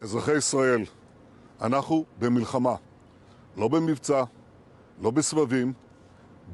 אזרחי ישראל, אנחנו במלחמה. לא במבצע, לא בסבבים,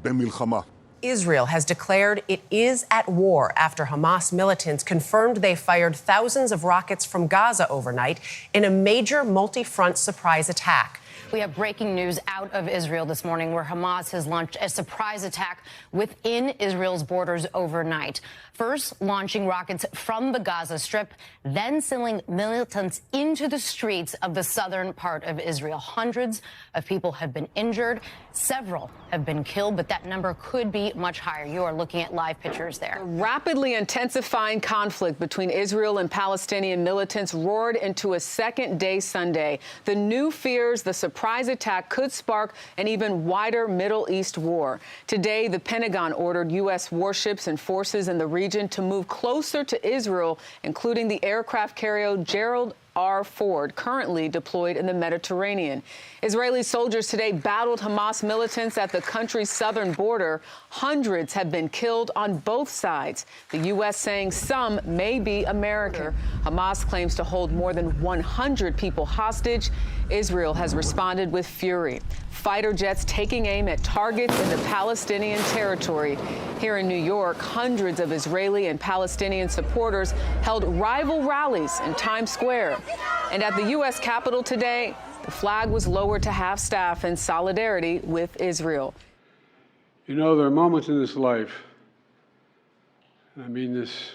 במלחמה. Israel has declared it is at war after Hamas militants confirmed they fired thousands of rockets from Gaza overnight in a major multi-front surprise attack. We have breaking news out of Israel this morning where Hamas has launched a surprise attack within Israel's borders overnight. First, launching rockets from the Gaza Strip, then sending militants into the streets of the southern part of Israel. Hundreds of people have been injured. Several have been killed, but that number could be much higher. You are looking at live pictures there. A rapidly intensifying conflict between Israel and Palestinian militants roared into a second day Sunday. The new fears the surprise attack could spark an even wider Middle East war. Today, the Pentagon ordered U.S. warships and forces in the region to move closer to Israel, including the aircraft carrier Gerald R. Ford, currently deployed in the Mediterranean. Israeli soldiers today battled Hamas militants at the country's southern border. Hundreds have been killed on both sides, the U.S. saying some may be American. Hamas claims to hold more than 100 people hostage. Israel has responded with fury. Fighter jets taking aim at targets in the Palestinian territory. Here in New York, hundreds of Israeli and Palestinian supporters held rival rallies in Times Square. And at the U.S. Capitol today, the flag was lowered to half-staff in solidarity with Israel. You know, there are moments in this life, and I mean this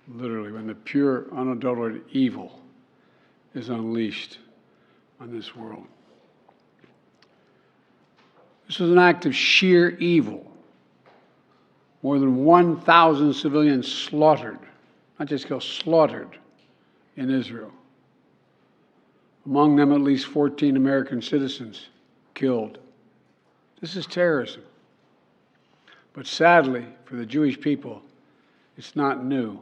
literally, when the pure, unadulterated evil is unleashed on this world. This was an act of sheer evil. More than 1,000 civilians slaughtered, not just killed, slaughtered in Israel. Among them, at least 14 American citizens killed. This is terrorism. But sadly, for the Jewish people, it's not new.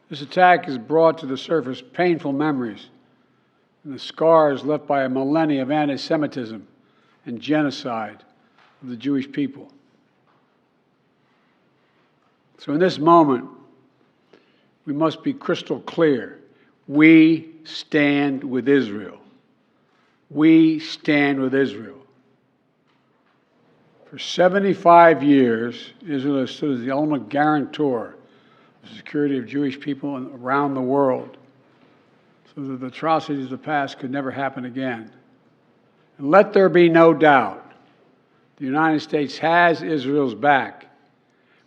This attack has brought to the surface painful memories and the scars left by a millennia of anti-Semitism and genocide of the Jewish people. So in this moment, we must be crystal clear. We stand with Israel. We stand with Israel. For 75 years, Israel has stood as the ultimate guarantor of the security of Jewish people around the world, so that the atrocities of the past could never happen again. And let there be no doubt, the United States has Israel's back.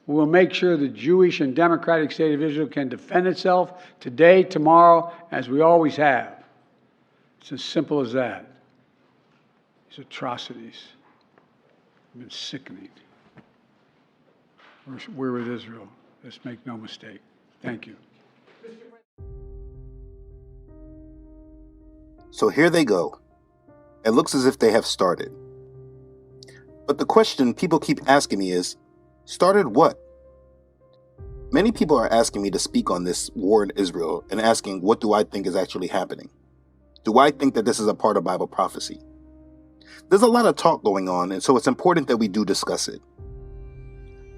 We will make sure the Jewish and democratic state of Israel can defend itself today, tomorrow, as we always have. It's as simple as that. These atrocities have been sickening. We're with Israel. Let's make no mistake. Thank you. So here they go. It looks as if they have started. But the question people keep asking me is, started what? Many people are asking me to speak on this war in Israel and asking, what do I think is actually happening? Do I think that this is a part of Bible prophecy? There's a lot of talk going on, and so it's important that we do discuss it.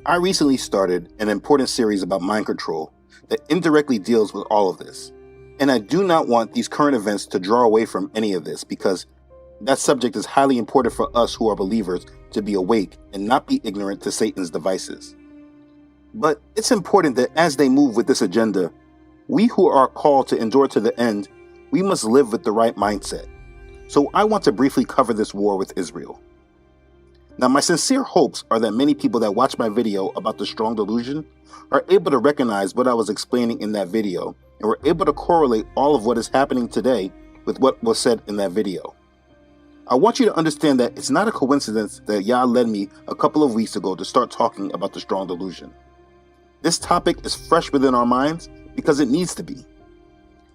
I recently started an important series about mind control that indirectly deals with all of this. And I do not want these current events to draw away from any of this, because that subject is highly important for us who are believers to be awake and not be ignorant to Satan's devices. But it's important that as they move with this agenda, we who are called to endure to the end, we must live with the right mindset. So I want to briefly cover this war with Israel. Now, my sincere hopes are that many people that watch my video about the strong delusion are able to recognize what I was explaining in that video and were able to correlate all of what is happening today with what was said in that video. I want you to understand that it's not a coincidence that Yah led me a couple of weeks ago to start talking about the strong delusion. This topic is fresh within our minds because it needs to be.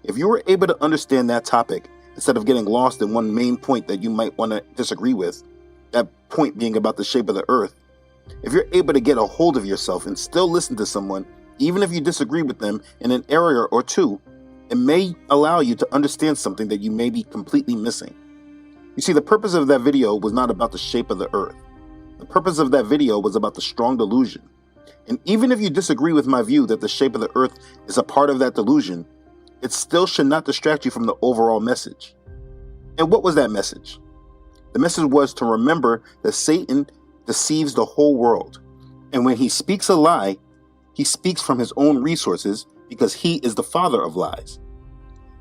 If you were able to understand that topic instead of getting lost in one main point that you might want to disagree with, that point being about the shape of the earth, if you're able to get a hold of yourself and still listen to someone, even if you disagree with them in an area or two, it may allow you to understand something that you may be completely missing. You see, the purpose of that video was not about the shape of the earth. The purpose of that video was about the strong delusion. And even if you disagree with my view that the shape of the earth is a part of that delusion, it still should not distract you from the overall message. And what was that message? The message was to remember that Satan deceives the whole world. And when he speaks a lie, he speaks from his own resources because he is the father of lies.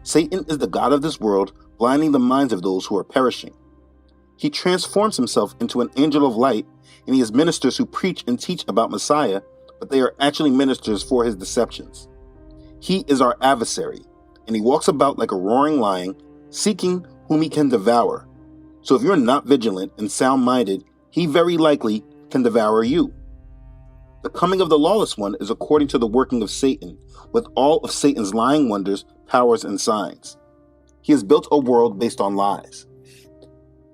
Satan is the god of this world, blinding the minds of those who are perishing. He transforms himself into an angel of light, and he has ministers who preach and teach about Messiah, but they are actually ministers for his deceptions. He is our adversary, and he walks about like a roaring lion, seeking whom he can devour. So if you're not vigilant and sound-minded, he very likely can devour you. The coming of the lawless one is according to the working of Satan, with all of Satan's lying wonders, powers, and signs. He has built a world based on lies.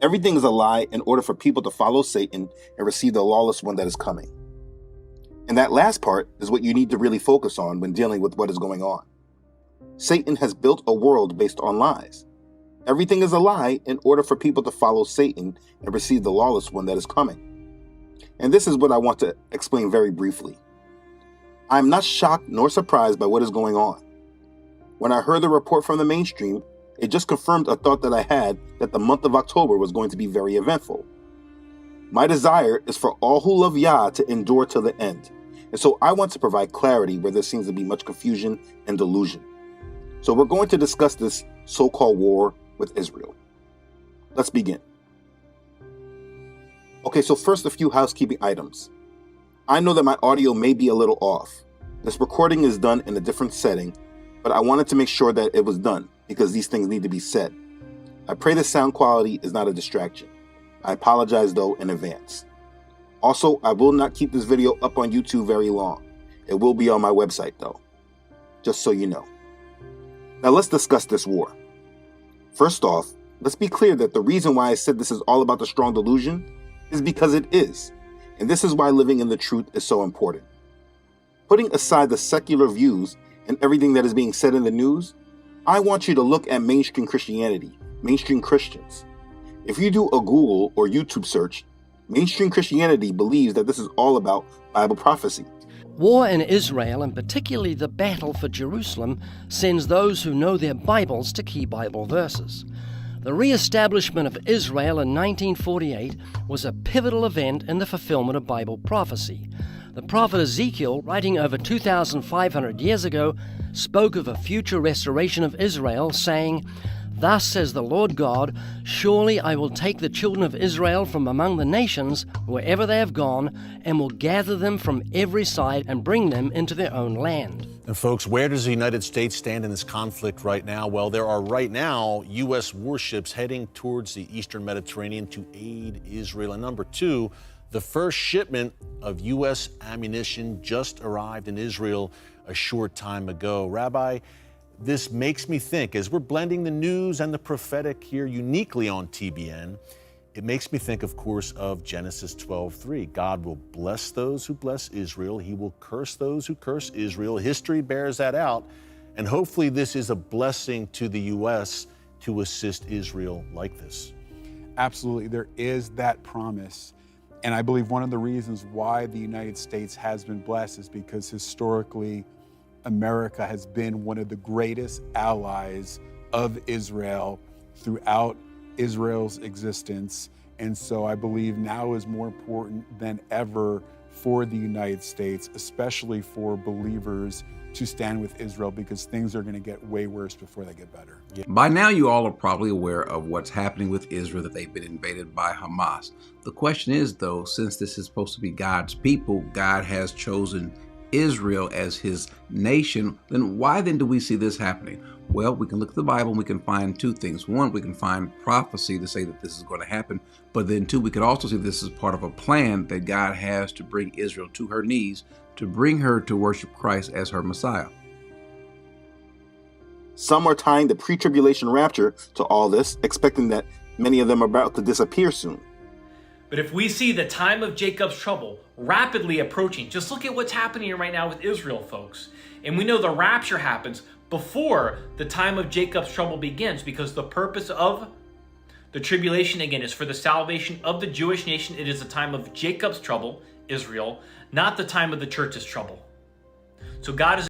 Everything is a lie in order for people to follow Satan and receive the lawless one that is coming. And that last part is what you need to really focus on when dealing with what is going on. Satan has built a world based on lies. Everything is a lie in order for people to follow Satan and receive the lawless one that is coming. And this is what I want to explain very briefly. I am not shocked nor surprised by what is going on. When I heard the report from the mainstream, it just confirmed a thought that I had that the month of October was going to be very eventful. My desire is for all who love Yah to endure till the end. And so I want to provide clarity where there seems to be much confusion and delusion. So we're going to discuss this so-called war with Israel. Let's begin. Okay, so first a few housekeeping items. I know that my audio may be a little off. This recording is done in a different setting, but I wanted to make sure that it was done because these things need to be said. I pray the sound quality is not a distraction. I apologize though in advance. Also, I will not keep this video up on YouTube very long. It will be on my website though, just so you know. Now let's discuss this war. First off, let's be clear that the reason why I said this is all about the strong delusion is because it is. And this is why living in the truth is so important. Putting aside the secular views and everything that is being said in the news, I want you to look at mainstream Christianity, mainstream Christians. If you do a Google or YouTube search, mainstream Christianity believes that this is all about Bible prophecy. War in Israel, and particularly the battle for Jerusalem, sends those who know their Bibles to key Bible verses. The re-establishment of Israel in 1948 was a pivotal event in the fulfillment of Bible prophecy. The prophet Ezekiel, writing over 2,500 years ago, spoke of a future restoration of Israel, saying, "Thus says the Lord God, surely I will take the children of Israel from among the nations, wherever they have gone, and will gather them from every side and bring them into their own land." And folks, where does the United States stand in this conflict right now? Well, there are right now U.S. warships heading towards the eastern Mediterranean to aid Israel. And number two, the first shipment of U.S. ammunition just arrived in Israel a short time ago. Rabbi, this makes me think, as we're blending the news and the prophetic here uniquely on TBN, it makes me think, of course, of Genesis 12:3. God will bless those who bless Israel. He will curse those who curse Israel. History bears that out. And hopefully this is a blessing to the U.S. to assist Israel like this. Absolutely. There is that promise. And I believe one of the reasons why the United States has been blessed is because historically, America has been one of the greatest allies of Israel throughout Israel's existence. And so I believe now is more important than ever for the United States, especially for believers, to stand with Israel, because things are going to get way worse before they get better. By now, you all are probably aware of what's happening with Israel, that they've been invaded by Hamas. The question is, though, since this is supposed to be God's people, God has chosen Israel as his nation, then why then do we see this happening? Well, we can look at the Bible and we can find two things. One, we can find prophecy to say that this is going to happen. But then two, we could also see this is part of a plan that God has to bring Israel to her knees, to bring her to worship Christ as her Messiah. Some are tying the pre-tribulation rapture to all this, expecting that many of them are about to disappear soon. But if we see the time of Jacob's trouble rapidly approaching, just look at what's happening right now with Israel, folks. And we know the rapture happens before the time of Jacob's trouble begins, because the purpose of the tribulation, again, is for the salvation of the Jewish nation. It is the time of Jacob's trouble, Israel, not the time of the church's trouble. So God is